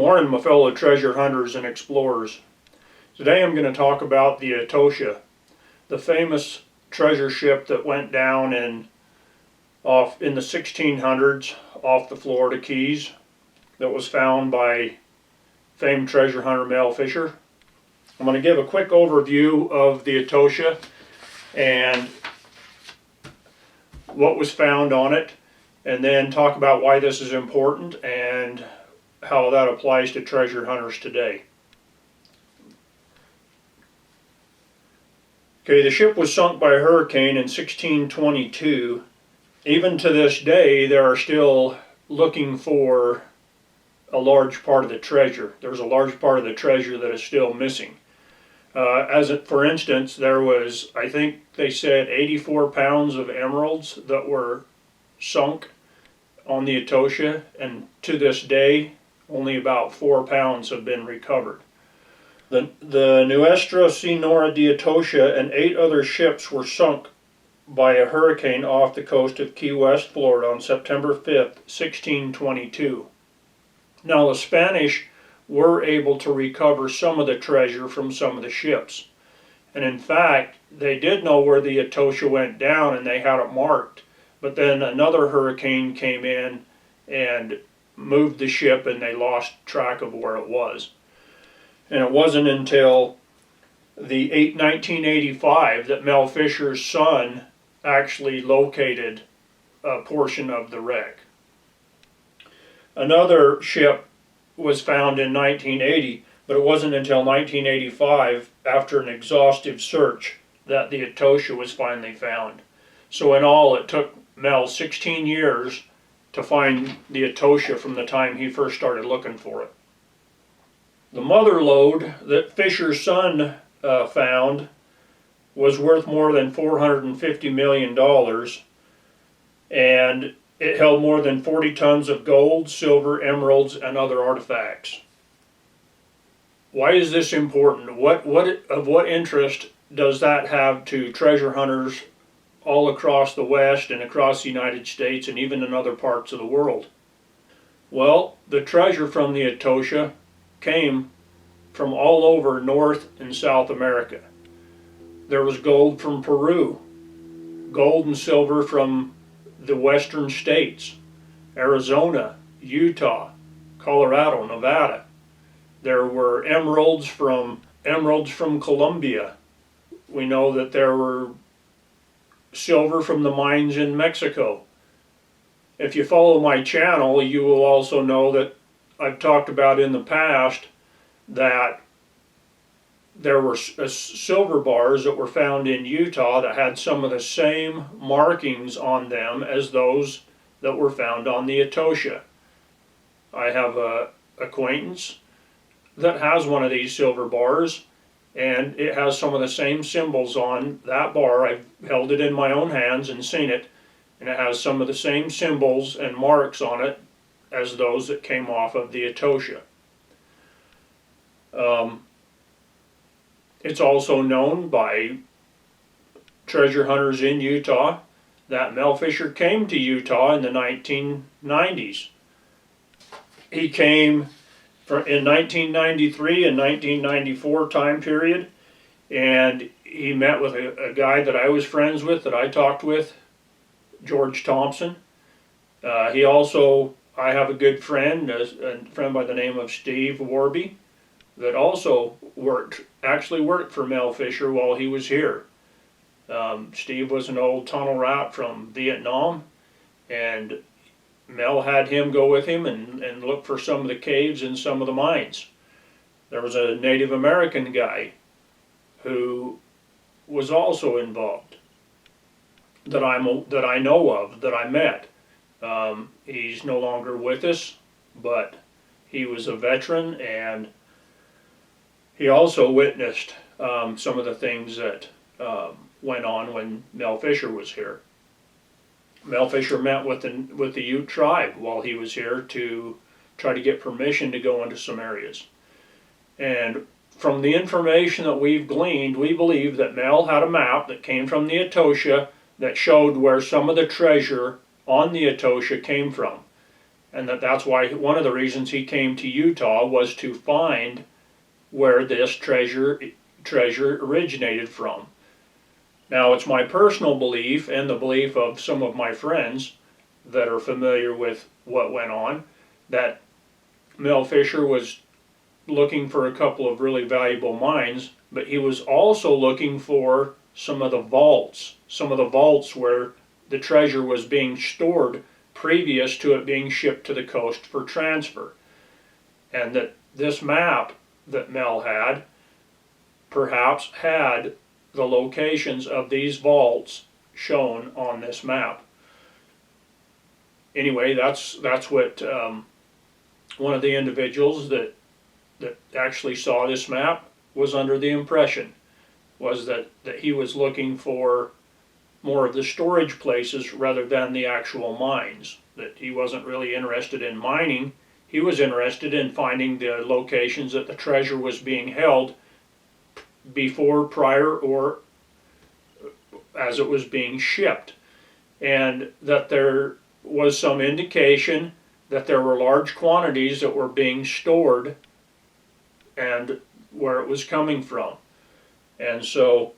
morning, my fellow treasure hunters and explorers. Today I'm going to talk about the Atocha, the famous treasure ship that went down off in the 1600s off the Florida Keys, that was found by famed treasure hunter Mel Fisher. I'm going to give a quick overview of the Atocha and what was found on it, and then talk about why this is important and how that applies to treasure hunters today. Okay, the ship was sunk by a hurricane in 1622. Even to this day, they are still looking for a large part of the treasure. There's a large part of the treasure that is still missing. For instance, there was, I think they said, 84 pounds of emeralds that were sunk on the Atocha, and to this day, only about 4 pounds have been recovered. The Nuestra Senora de Atocha and 8 other ships were sunk by a hurricane off the coast of Key West, Florida on September 5th, 1622. Now the Spanish were able to recover some of the treasure from some of the ships. And in fact, they did know where the Atocha went down and they had it marked. But then another hurricane came in and moved the ship and they lost track of where it was. And it wasn't until 1985 that Mel Fisher's son actually located a portion of the wreck. Another ship was found in 1980, but it wasn't until 1985, after an exhaustive search, that the Atocha was finally found. So in all, it took Mel 16 years to find the Atocha from the time he first started looking for it. The mother lode that Fisher's son found was worth more than $450 million, and it held more than 40 tons of gold, silver, emeralds, and other artifacts. Why is this important? What interest does that have to treasure hunters all across the West and across the United States and even in other parts of the world? Well, the treasure from the Atocha came from all over North and South America. There was gold from Peru, gold and silver from the western states, Arizona, Utah, Colorado, Nevada. There were emeralds from Colombia. We know that there were silver from the mines in Mexico. If you follow my channel, you will also know that I've talked about in the past that there were silver bars that were found in Utah that had some of the same markings on them as those that were found on the Atocha. I have an acquaintance that has one of these silver bars, and it has some of the same symbols on that bar. I've held it in my own hands and seen it, and it has some of the same symbols and marks on it as those that came off of the Atocha. It's also known by treasure hunters in Utah that Mel Fisher came to Utah in the 1990s. He came in 1993 and 1994 time period, and he met with a guy that I was friends with, that I talked with, George Thompson. I have a good friend, a friend by the name of Steve Warby, that also actually worked for Mel Fisher while he was here. Steve was an old tunnel rat from Vietnam, and Mel had him go with him and look for some of the caves and some of the mines. There was a Native American guy who was also involved that I know of, that I met. He's no longer with us, but he was a veteran, and he also witnessed some of the things that went on when Mel Fisher was here. Mel Fisher met with the Ute tribe while he was here to try to get permission to go into some areas. And from the information that we've gleaned, we believe that Mel had a map that came from the Atocha that showed where some of the treasure on the Atocha came from. and that's why one of the reasons he came to Utah was to find where this treasure originated from. Now, it's my personal belief and the belief of some of my friends that are familiar with what went on, that Mel Fisher was looking for a couple of really valuable mines, but he was also looking for some of the vaults where the treasure was being stored previous to it being shipped to the coast for transfer. And that this map that Mel had perhaps had the locations of these vaults shown on this map. Anyway, that's what one of the individuals that actually saw this map was under the impression, was that he was looking for more of the storage places rather than the actual mines, that he wasn't really interested in mining. He was interested in finding the locations that the treasure was being held before, prior, or as it was being shipped, and that there was some indication that there were large quantities that were being stored and where it was coming from. And so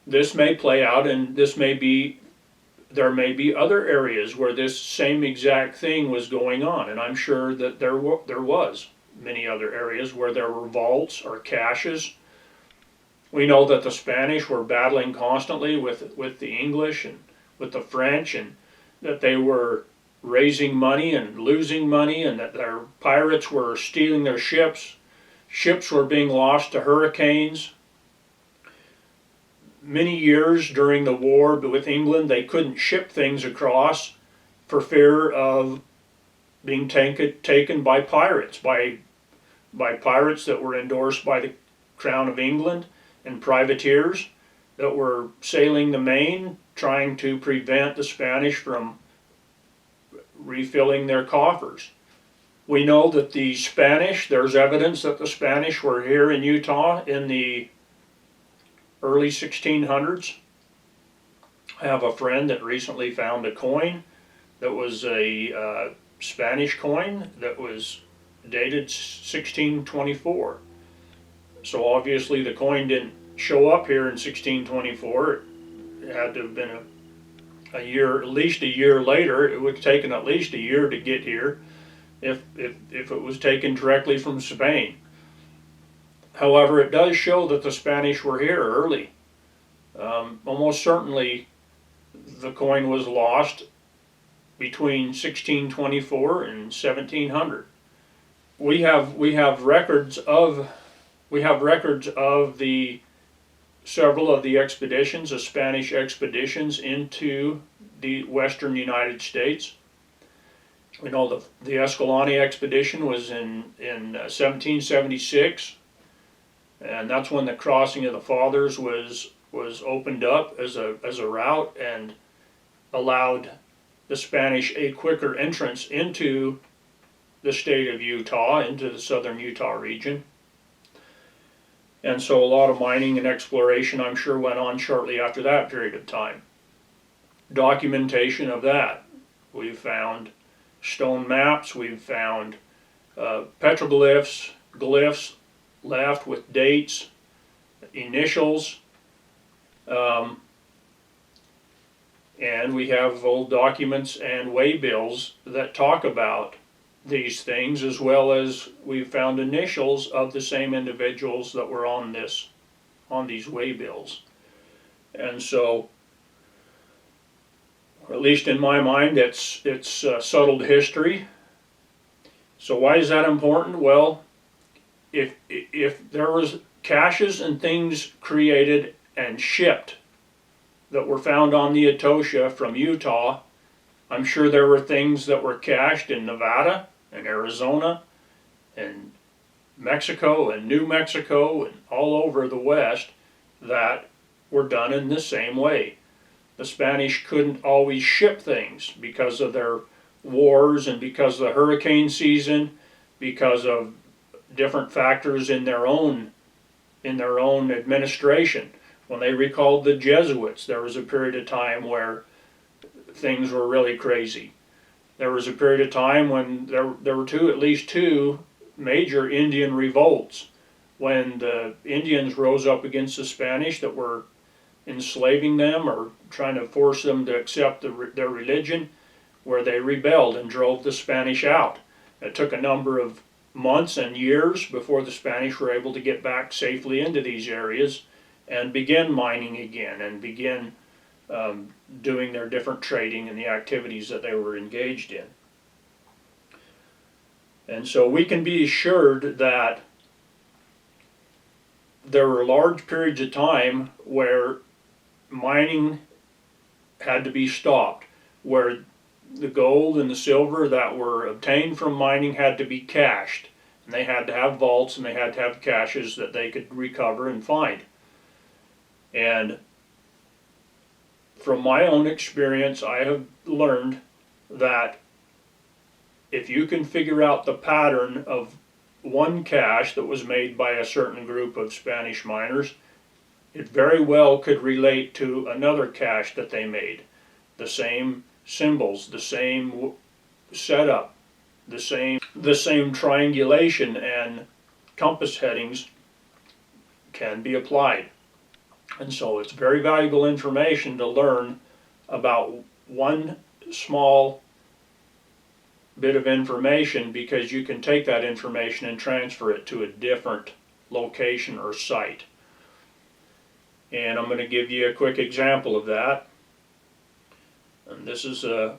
this may play out, and there may be other areas where this same exact thing was going on, and I'm sure that there was many other areas where there were vaults or caches. We know that the Spanish were battling constantly with the English and with the French, and that they were raising money and losing money, and that their pirates were stealing their ships. Ships were being lost to hurricanes. Many years during the war with England, they couldn't ship things across for fear of being taken by pirates, by pirates that were endorsed by the Crown of England, and privateers that were sailing the Main, trying to prevent the Spanish from refilling their coffers. We know that the Spanish, there's evidence that the Spanish were here in Utah in the early 1600s. I have a friend that recently found a coin that was a Spanish coin that was dated 1624. So obviously the coin didn't show up here in 1624. It had to have been a year, at least a year later. It would have taken at least a year to get here if it was taken directly from Spain. However, it does show that the Spanish were here early. Almost certainly the coin was lost between 1624 and 1700. We have records of the several of the expeditions, the Spanish expeditions into the western United States. We know the Escalante expedition was in 1776, and that's when the crossing of the Fathers was opened up as a route and allowed the Spanish a quicker entrance into the state of Utah, into the southern Utah region. And so a lot of mining and exploration, I'm sure, went on shortly after that period of time. Documentation of that. We've found stone maps, we've found petroglyphs, glyphs left with dates, initials, and we have old documents and waybills that talk about these things, as well as we've found initials of the same individuals that were on these waybills. And so, at least in my mind, it's settled history. So why is that important? Well, if there was caches and things created and shipped that were found on the Atocha from Utah, I'm sure there were things that were cached in Nevada and Arizona and Mexico and New Mexico and all over the West that were done in the same way. The Spanish couldn't always ship things because of their wars and because of the hurricane season, because of different factors in their own administration. When they recalled the Jesuits, there was a period of time where things were really crazy. There was a period of time when there were at least two major Indian revolts, when the Indians rose up against the Spanish that were enslaving them or trying to force them to accept their religion, where they rebelled and drove the Spanish out. It took a number of months and years before the Spanish were able to get back safely into these areas and begin mining again and begin doing their different trading and the activities that they were engaged in. And so we can be assured that there were large periods of time where mining had to be stopped, where the gold and the silver that were obtained from mining had to be cached, and they had to have vaults and they had to have caches that they could recover and find. And from my own experience, I have learned that if you can figure out the pattern of one cache that was made by a certain group of Spanish miners, it very well could relate to another cache that they made. The same symbols, the same setup, the same triangulation and compass headings can be applied. And so it's very valuable information to learn about one small bit of information, because you can take that information and transfer it to a different location or site. And I'm going to give you a quick example of that. And this is a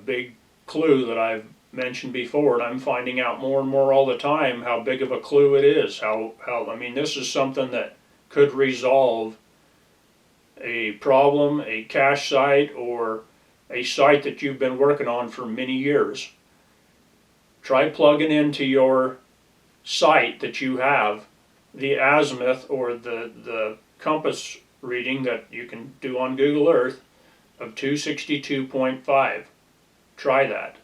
big clue that I've mentioned before, and I'm finding out more and more all the time how big of a clue it is. I mean, this is something that could resolve a problem, a cache site, or a site that you've been working on for many years. Try plugging into your site that you have the azimuth or the compass reading that you can do on Google Earth of 262.5. Try that.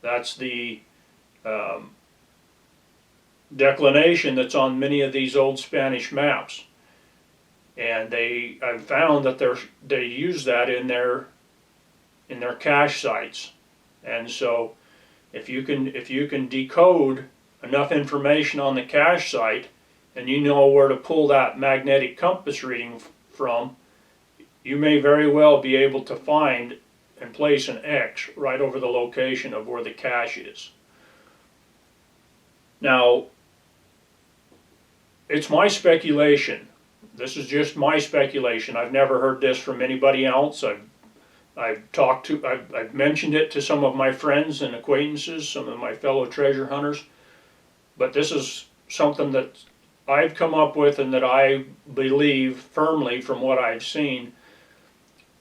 That's the declination that's on many of these old Spanish maps. And I've found that they use that in their cache sites. And so if you can decode enough information on the cache site, and you know where to pull that magnetic compass reading from, you may very well be able to find and place an X right over the location of where the cache is. Now, it's my speculation. This is just my speculation. I've never heard this from anybody else. I've mentioned it to some of my friends and acquaintances, some of my fellow treasure hunters, but this is something that I've come up with and that I believe firmly from what I've seen,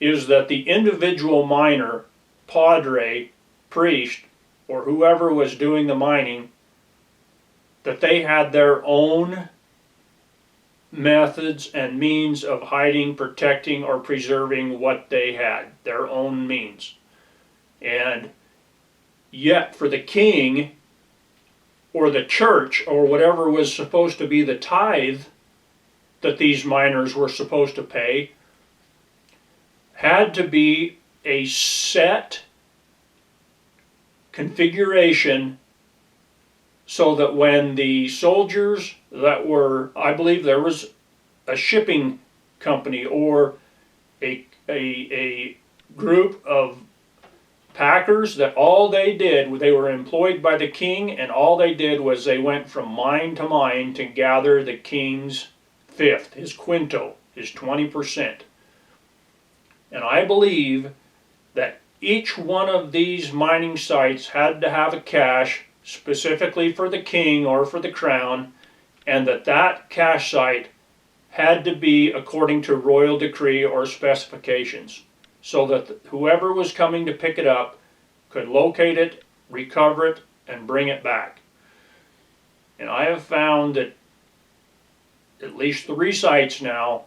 is that the individual miner, padre, priest, or whoever was doing the mining, that they had their own methods and means of hiding, protecting, or preserving what they had, their own means. And yet for the king or the church or whatever was supposed to be the tithe that these miners were supposed to pay, had to be a set configuration, so that when the soldiers that were, I believe there was a shipping company or a group of packers that all they did, they were employed by the king, and all they did was they went from mine to mine to gather the king's fifth, his quinto, his 20%. And I believe that each one of these mining sites had to have a cache specifically for the king or for the crown, and that cache site had to be according to royal decree or specifications, so that whoever was coming to pick it up could locate it, recover it, and bring it back. And I have found that at least 3 sites now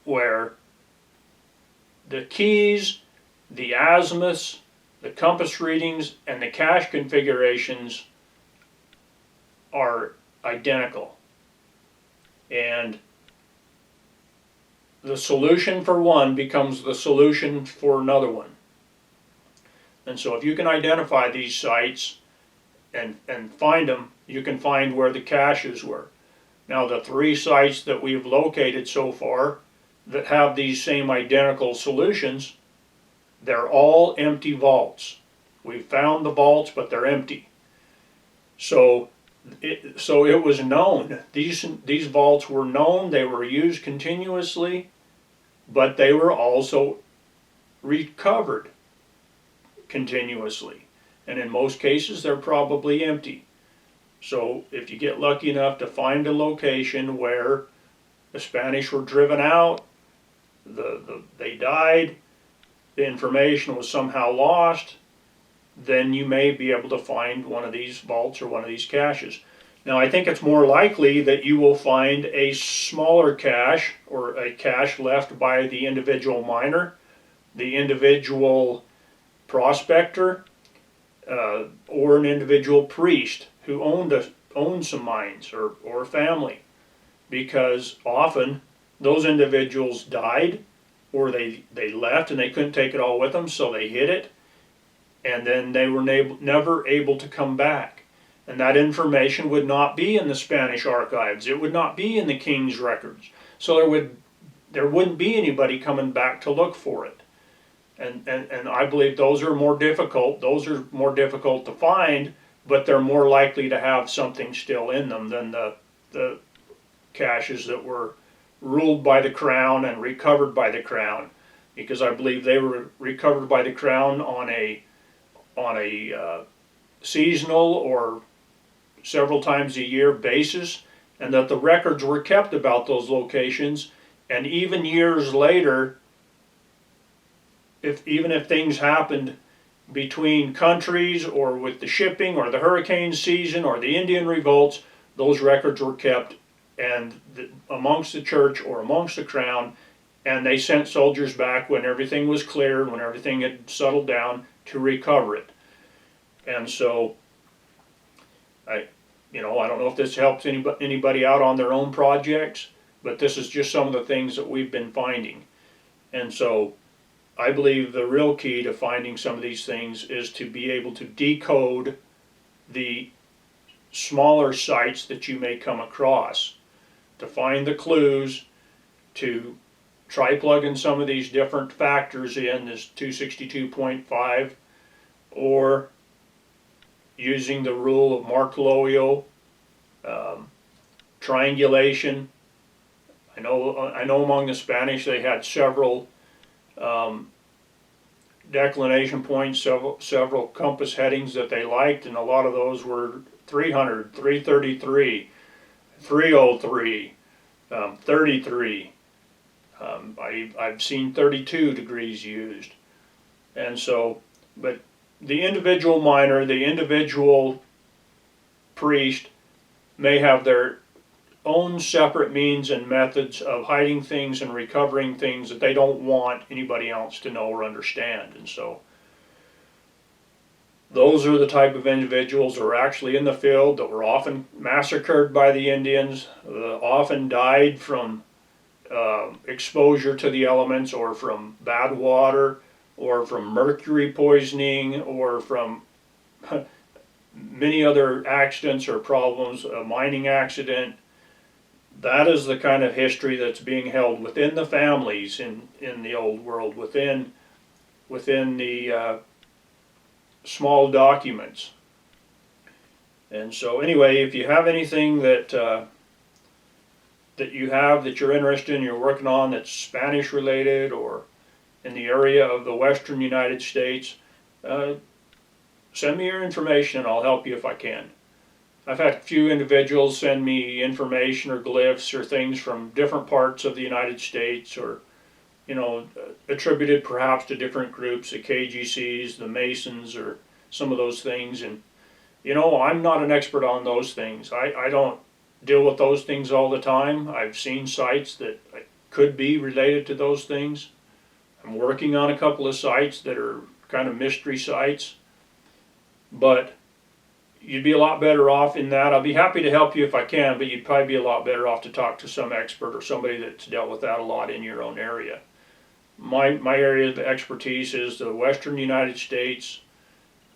where the keys, the azimuths, the compass readings, and the cache configurations are identical. And the solution for one becomes the solution for another one. And so if you can identify these sites and find them, you can find where the caches were. Now the 3 sites that we've located so far that have these same identical solutions, they're all empty vaults. We found the vaults, but they're empty. So it was known. These vaults were known. They were used continuously, but they were also recovered continuously. And in most cases, they're probably empty. So if you get lucky enough to find a location where the Spanish were driven out, they died, the information was somehow lost, then you may be able to find one of these vaults or one of these caches. Now I think it's more likely that you will find a smaller cache or a cache left by the individual miner, the individual prospector, or an individual priest who owned some mines, or a family, because often those individuals died, or they left and they couldn't take it all with them, so they hid it, and then they were never able to come back. And that information would not be in the Spanish archives. It would not be in the king's records. So there wouldn't be anybody coming back to look for it. And I believe those are more difficult. Those are more difficult to find, but they're more likely to have something still in them than the caches that were ruled by the crown and recovered by the crown, because I believe they were recovered by the crown on a seasonal or several times a year basis, and that the records were kept about those locations, and even years later, even if things happened between countries or with the shipping or the hurricane season or the Indian revolts, those records were kept and amongst the church or amongst the crown, and they sent soldiers back when everything was clear, when everything had settled down, to recover it. And so I don't know if this helps anybody out on their own projects, but this is just some of the things that we've been finding. And so I believe the real key to finding some of these things is to be able to decode the smaller sites that you may come across, to find the clues, to try plugging some of these different factors in, this 262.5, or using the rule of Mark-Lowio, triangulation. I know among the Spanish they had several declination points, several compass headings that they liked, and a lot of those were 300, 333, 303, 33. I've seen 32 degrees used. And so, but the individual miner, the individual priest may have their own separate means and methods of hiding things and recovering things that they don't want anybody else to know or understand. And so those are the type of individuals who are actually in the field, that were often massacred by the Indians, often died from exposure to the elements, or from bad water, or from mercury poisoning, or from many other accidents or problems, a mining accident. That is the kind of history that's being held within the families in the old world, within the small documents. And so anyway, if you have anything that you're interested in, you're working on, that's Spanish related or in the area of the western United States, send me your information and I'll help you if I can. I've had a few individuals send me information or glyphs or things from different parts of the United States, or attributed perhaps to different groups, the KGCs, the Masons, or some of those things. And I'm not an expert on those things. I don't deal with those things all the time. I've seen sites that could be related to those things. I'm working on a couple of sites that are kind of mystery sites, but you'd be a lot better off in that. I'll be happy to help you if I can, but you'd probably be a lot better off to talk to some expert or somebody that's dealt with that a lot in your own area. My area of expertise is the western United States,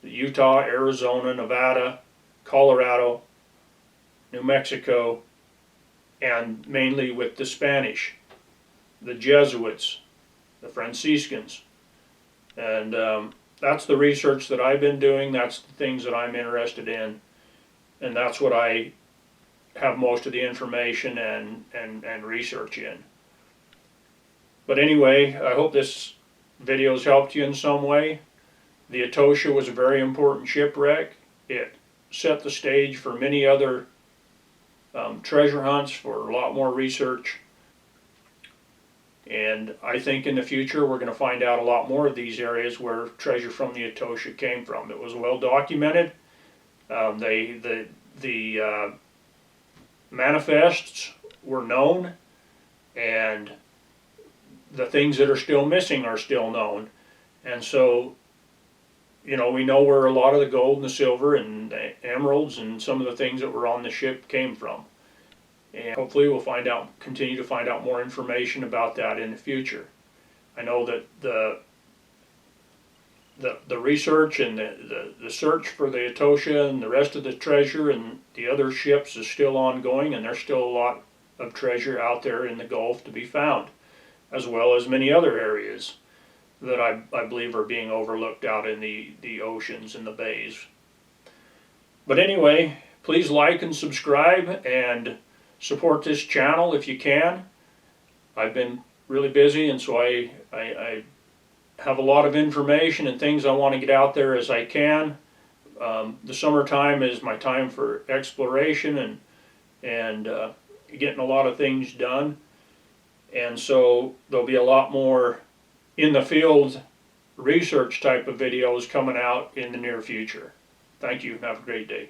Utah, Arizona, Nevada, Colorado, New Mexico, and mainly with the Spanish, the Jesuits, the Franciscans. And that's the research that I've been doing. That's the things that I'm interested in. And that's what I have most of the information and research in. But anyway, I hope this video's helped you in some way. The Atocha was a very important shipwreck. It set the stage for many other treasure hunts, for a lot more research. And I think in the future we're going to find out a lot more of these areas where treasure from the Atocha came from. It was well documented. The manifests were known, and the things that are still missing are still known. And so, you know, we know where a lot of the gold and the silver and the emeralds and some of the things that were on the ship came from. And hopefully we'll continue to find out more information about that in the future. I know that the research and the search for the Atocha and the rest of the treasure and the other ships is still ongoing, and there's still a lot of treasure out there in the Gulf to be found, as well as many other areas that I believe are being overlooked out in the oceans and the bays. But anyway, please like and subscribe and support this channel if you can. I've been really busy, and so I have a lot of information and things I want to get out there as I can. The summertime is my time for exploration and getting a lot of things done. And so there'll be a lot more in the field research type of videos coming out in the near future. Thank you. Have a great day.